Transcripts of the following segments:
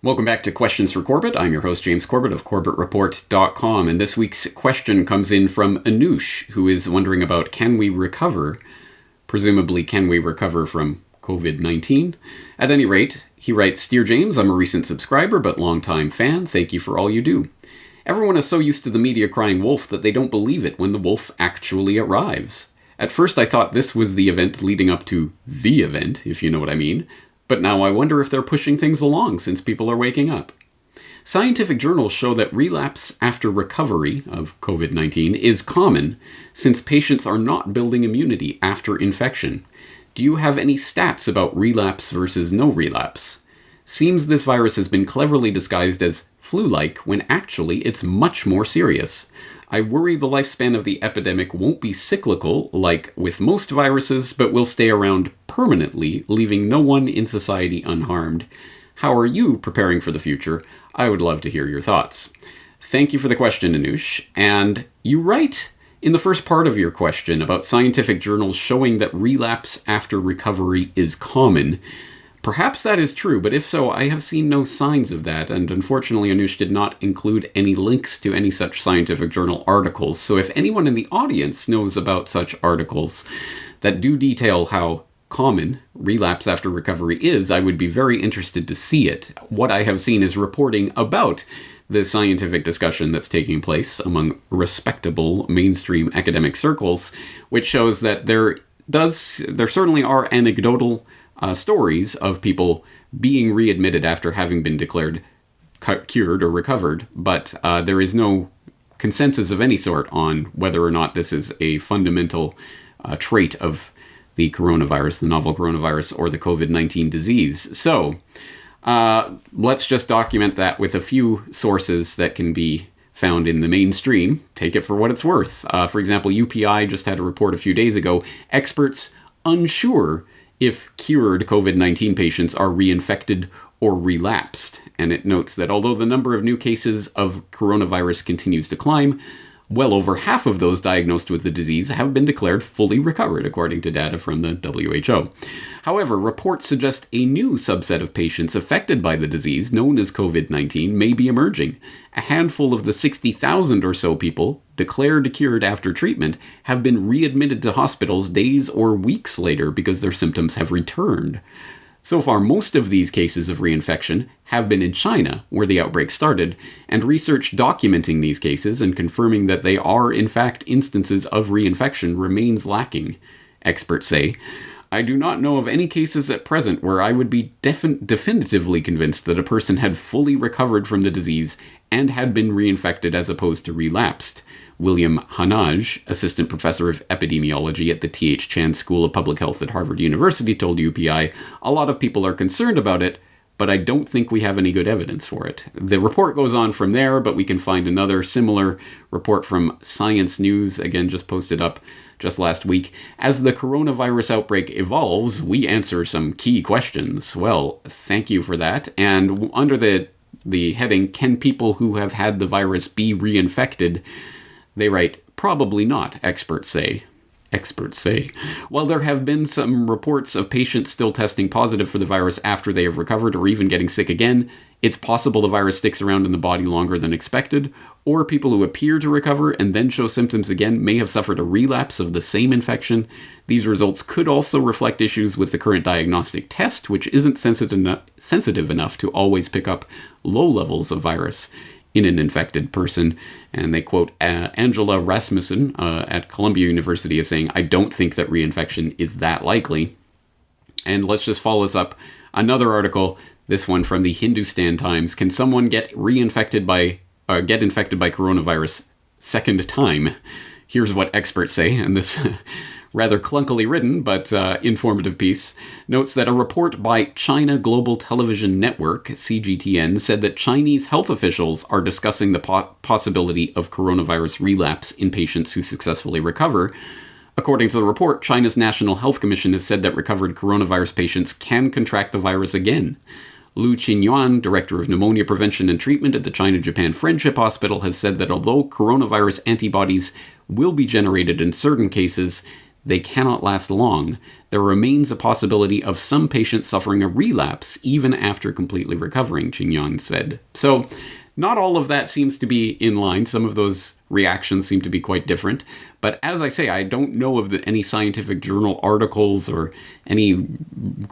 Welcome back to Questions for Corbett. I'm your host, James Corbett of CorbettReport.com, and this week's question comes in from Anush, who is wondering about can we recover from COVID-19? At any rate, he writes, Dear James, I'm a recent subscriber but longtime fan. Thank you for all you do. Everyone is so used to the media crying wolf that they don't believe it when the wolf actually arrives. At first I thought this was the event leading up to the event, if you know what I mean. But now I wonder if they're pushing things along since people are waking up. Scientific journals show that relapse after recovery of COVID-19 is common since patients are not building immunity after infection. Do you have any stats about relapse versus no relapse? Seems this virus has been cleverly disguised as flu-like when actually it's much more serious. I worry the lifespan of the epidemic won't be cyclical, like with most viruses, but will stay around permanently, leaving no one in society unharmed. How are you preparing for the future? I would love to hear your thoughts. Thank you for the question, Anush. And you write in the first part of your question about scientific journals showing that relapse after recovery is common. Perhaps that is true, but if so, I have seen no signs of that, and unfortunately Anush did not include any links to any such scientific journal articles, so if anyone in the audience knows about such articles that do detail how common relapse after recovery is, I would be very interested to see it. What I have seen is reporting about the scientific discussion that's taking place among respectable mainstream academic circles, which shows that there certainly are anecdotal stories of people being readmitted after having been declared cured or recovered, but there is no consensus of any sort on whether or not this is a fundamental trait of the coronavirus, the novel coronavirus, or the COVID-19 disease. So let's just document that with a few sources that can be found in the mainstream. Take it for what it's worth. For example, UPI just had a report a few days ago. Experts unsure if cured COVID-19 patients are reinfected or relapsed. And it notes that although the number of new cases of coronavirus continues to climb, well over half of those diagnosed with the disease have been declared fully recovered, according to data from the WHO. However, reports suggest a new subset of patients affected by the disease, known as COVID-19, may be emerging. A handful of the 60,000 or so people declared cured after treatment have been readmitted to hospitals days or weeks later because their symptoms have returned. So far, most of these cases of reinfection have been in China, where the outbreak started, and research documenting these cases and confirming that they are in fact instances of reinfection remains lacking, experts say. I do not know of any cases at present where I would be definitively convinced that a person had fully recovered from the disease and had been reinfected as opposed to relapsed. William Hanaj, assistant professor of epidemiology at the T.H. Chan School of Public Health at Harvard University, told UPI, a lot of people are concerned about it, but I don't think we have any good evidence for it. The report goes on from there, but we can find another similar report from Science News, again just posted up just last week. As the coronavirus outbreak evolves, we answer some key questions. Well, thank you for that. And under the heading, can people who have had the virus be reinfected? They write, probably not, experts say. Experts say. While there have been some reports of patients still testing positive for the virus after they have recovered or even getting sick again, it's possible the virus sticks around in the body longer than expected, or people who appear to recover and then show symptoms again may have suffered a relapse of the same infection. These results could also reflect issues with the current diagnostic test, which isn't sensitive enough to always pick up low levels of virus in an infected person. And they quote Angela Rasmussen at Columbia University as saying, I don't think that reinfection is that likely. And let's just follow this up. Another article, this one from the Hindustan Times. Can someone get infected by coronavirus second time? Here's what experts say, and this rather clunkily written but informative piece notes that a report by China Global Television Network, CGTN, said that Chinese health officials are discussing the possibility of coronavirus relapse in patients who successfully recover. According to the report, China's National Health Commission has said that recovered coronavirus patients can contract the virus again. Lu Qinyuan, director of pneumonia prevention and treatment at the China-Japan Friendship Hospital, has said that although coronavirus antibodies will be generated in certain cases, they cannot last long. There remains a possibility of some patients suffering a relapse even after completely recovering, Qingyan said. So, not all of that seems to be in line. Some of those reactions seem to be quite different. But as I say, I don't know of any scientific journal articles or any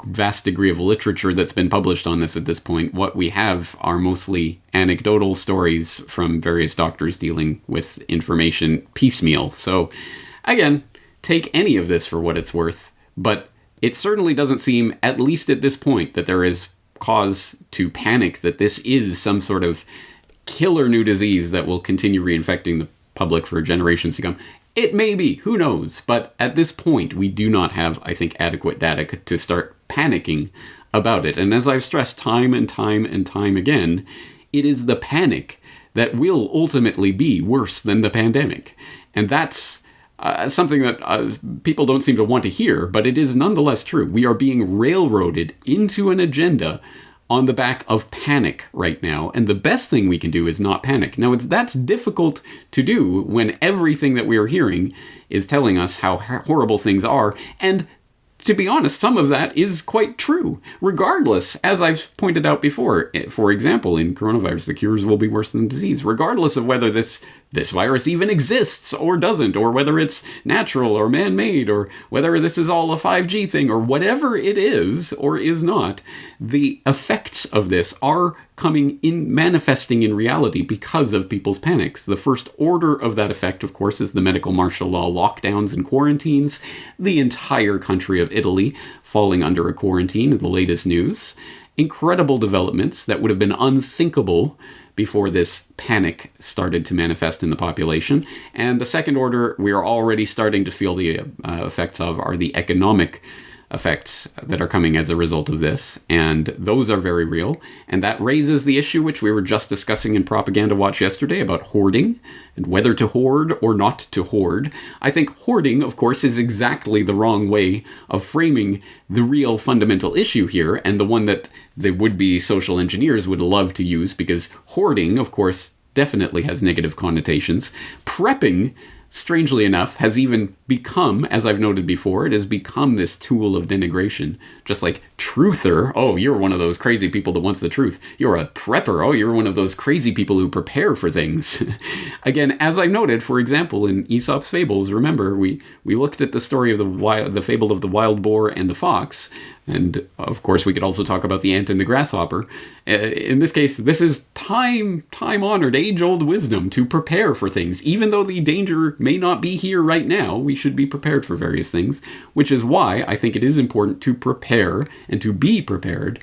vast degree of literature that's been published on this at this point. What we have are mostly anecdotal stories from various doctors dealing with information piecemeal. So, again, take any of this for what it's worth. But it certainly doesn't seem, at least at this point, that there is cause to panic that this is some sort of killer new disease that will continue reinfecting the public for generations to come. It may be, who knows? But at this point, we do not have, I think, adequate data to start panicking about it. And as I've stressed time and time and time again, it is the panic that will ultimately be worse than the pandemic. And that's something that people don't seem to want to hear, but it is nonetheless true. We are being railroaded into an agenda on the back of panic right now, and the best thing we can do is not panic. Now, that's difficult to do when everything that we are hearing is telling us how horrible things are, and to be honest, some of that is quite true. Regardless, as I've pointed out before, for example, in coronavirus, the cures will be worse than the disease, regardless of whether this virus even exists or doesn't, or whether it's natural or man-made, or whether this is all a 5G thing, or whatever it is or is not. The effects of this are manifesting in reality because of people's panics. The first order of that effect, of course, is the medical martial law lockdowns and quarantines. The entire country of Italy falling under a quarantine, the latest news. Incredible developments that would have been unthinkable before this panic started to manifest in the population. And the second order we are already starting to feel the effects of are the economic effects that are coming as a result of this, and those are very real. And that raises the issue which we were just discussing in Propaganda Watch yesterday about hoarding and whether to hoard or not to hoard. I think hoarding, of course, is exactly the wrong way of framing the real fundamental issue here, and the one that the would-be social engineers would love to use, because hoarding, of course, definitely has negative connotations. Prepping, strangely enough, has even become, as I've noted before, it has become this tool of denigration. Just like truther, oh, you're one of those crazy people that wants the truth. You're a prepper, oh, you're one of those crazy people who prepare for things. Again, as I noted, for example, in Aesop's Fables, remember, we looked at the story of the fable of the wild boar and the fox, and of course we could also talk about the ant and the grasshopper. In this case, this is time-honored, age-old wisdom to prepare for things. Even though the danger may not be here right now, we should be prepared for various things, which is why I think it is important to prepare and to be prepared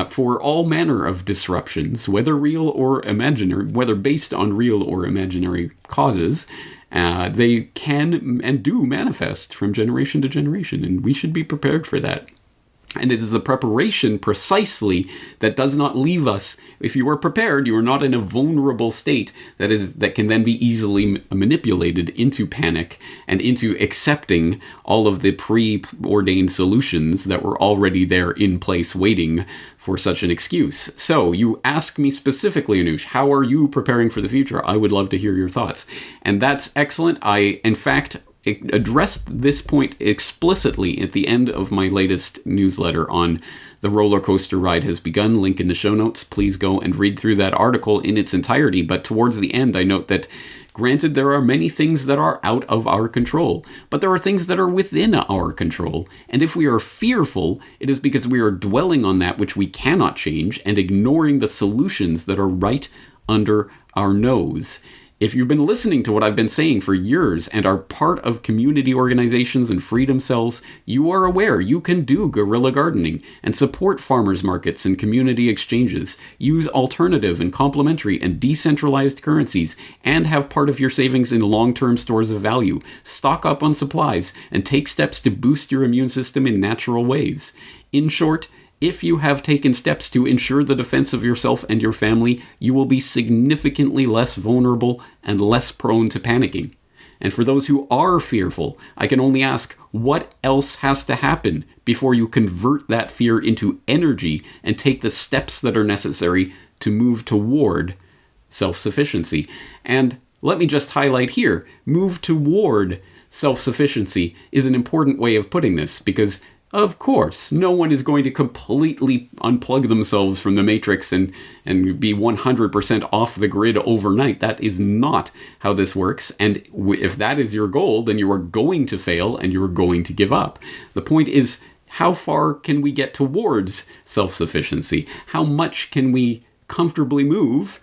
for all manner of disruptions, whether real or imaginary, whether based on real or imaginary causes. They can and do manifest from generation to generation, and we should be prepared for that. And it is the preparation precisely that does not leave us. If you are prepared, you are not in a vulnerable state that can then be easily manipulated into panic and into accepting all of the preordained solutions that were already there in place waiting for such an excuse. So you ask me specifically, Anush, how are you preparing for the future? I would love to hear your thoughts. And that's excellent. I, in fact, addressed this point explicitly at the end of my latest newsletter on The Roller Coaster Ride Has Begun. Link in the show notes. Please go and read through that article in its entirety. But towards the end, I note that, granted, there are many things that are out of our control, but there are things that are within our control. And if we are fearful, it is because we are dwelling on that which we cannot change and ignoring the solutions that are right under our nose. If you've been listening to what I've been saying for years and are part of community organizations and freedom cells, you are aware you can do guerrilla gardening and support farmers markets and community exchanges, use alternative and complementary and decentralized currencies, and have part of your savings in long-term stores of value, stock up on supplies, and take steps to boost your immune system in natural ways. In short, if you have taken steps to ensure the defense of yourself and your family, you will be significantly less vulnerable and less prone to panicking. And for those who are fearful, I can only ask, what else has to happen before you convert that fear into energy and take the steps that are necessary to move toward self-sufficiency? And let me just highlight here, move toward self-sufficiency is an important way of putting this, because of course, no one is going to completely unplug themselves from the matrix and be 100% off the grid overnight. That is not how this works. And if that is your goal, then you are going to fail and you are going to give up. The point is, how far can we get towards self-sufficiency? How much can we comfortably move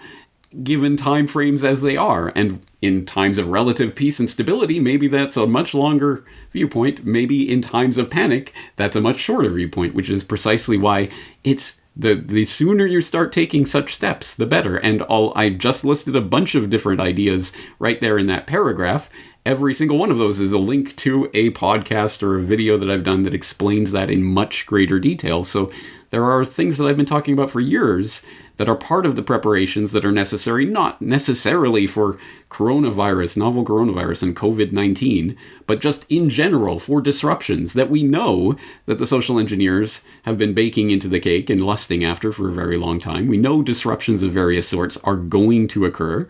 given time frames as they are? And in times of relative peace and stability, maybe that's a much longer viewpoint. Maybe in times of panic, that's a much shorter viewpoint, which is precisely why it's the sooner you start taking such steps, the better. And I just listed a bunch of different ideas right there in that paragraph. Every single one of those is a link to a podcast or a video that I've done that explains that in much greater detail. So there are things that I've been talking about for years that are part of the preparations that are necessary, not necessarily for coronavirus, novel coronavirus, and COVID-19, but just in general for disruptions that we know that the social engineers have been baking into the cake and lusting after for a very long time. We know disruptions of various sorts are going to occur,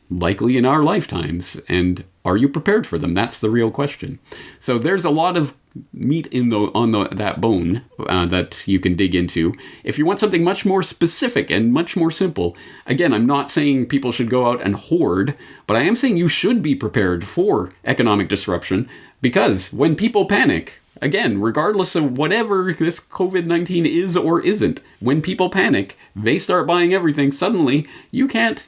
likely in our lifetimes. And are you prepared for them? That's the real question. So there's a lot of meat on that bone that you can dig into. If you want something much more specific and much more simple, again, I'm not saying people should go out and hoard, but I am saying you should be prepared for economic disruption, because when people panic, again, regardless of whatever this COVID-19 is or isn't, when people panic, they start buying everything. Suddenly, you can't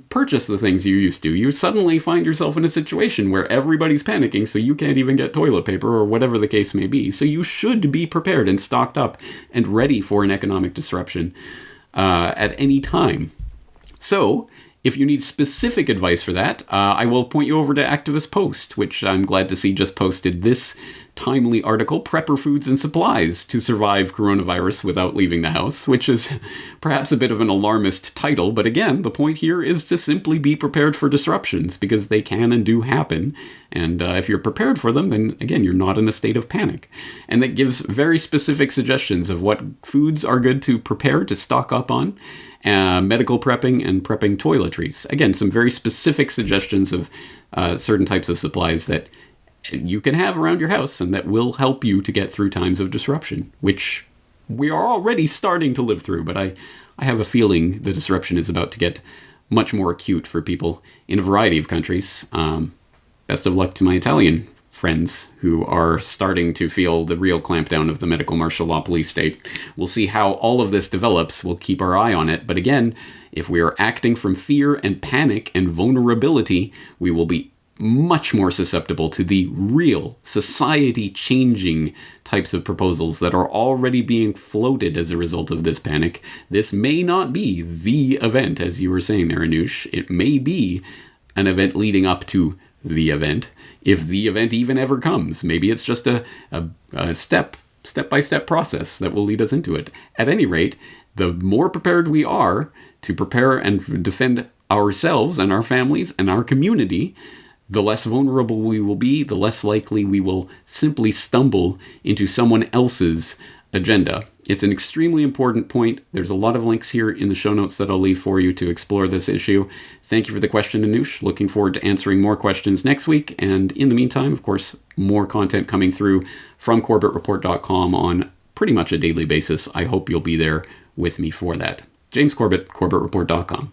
purchase the things you used to. You suddenly find yourself in a situation where everybody's panicking, so you can't even get toilet paper or whatever the case may be. So you should be prepared and stocked up and ready for an economic disruption at any time. So if you need specific advice for that, I will point you over to Activist Post, which I'm glad to see just posted this timely article, Prepper Foods and Supplies to Survive Coronavirus Without Leaving the House, which is perhaps a bit of an alarmist title, but again, the point here is to simply be prepared for disruptions, because they can and do happen, and if you're prepared for them, then again, you're not in a state of panic. And that gives very specific suggestions of what foods are good to prepare, to stock up on, medical prepping, and prepping toiletries. Again, some very specific suggestions of certain types of supplies that you can have around your house and that will help you to get through times of disruption, which we are already starting to live through, but I have a feeling the disruption is about to get much more acute for people in a variety of countries. Best of luck to my Italian friends who are starting to feel the real clampdown of the medical martial law police state. We'll see how all of this develops. We'll keep our eye on it. But again, if we are acting from fear and panic and vulnerability, we will be much more susceptible to the real society-changing types of proposals that are already being floated as a result of this panic. This may not be the event, as you were saying there, Anush. It may be an event leading up to the event, if the event even ever comes. Maybe it's just a step-by-step process that will lead us into it. At any rate, the more prepared we are to prepare and defend ourselves and our families and our community, the less vulnerable we will be, the less likely we will simply stumble into someone else's agenda. It's an extremely important point. There's a lot of links here in the show notes that I'll leave for you to explore this issue. Thank you for the question, Anush. Looking forward to answering more questions next week. And in the meantime, of course, more content coming through from CorbettReport.com on pretty much a daily basis. I hope you'll be there with me for that. James Corbett, CorbettReport.com.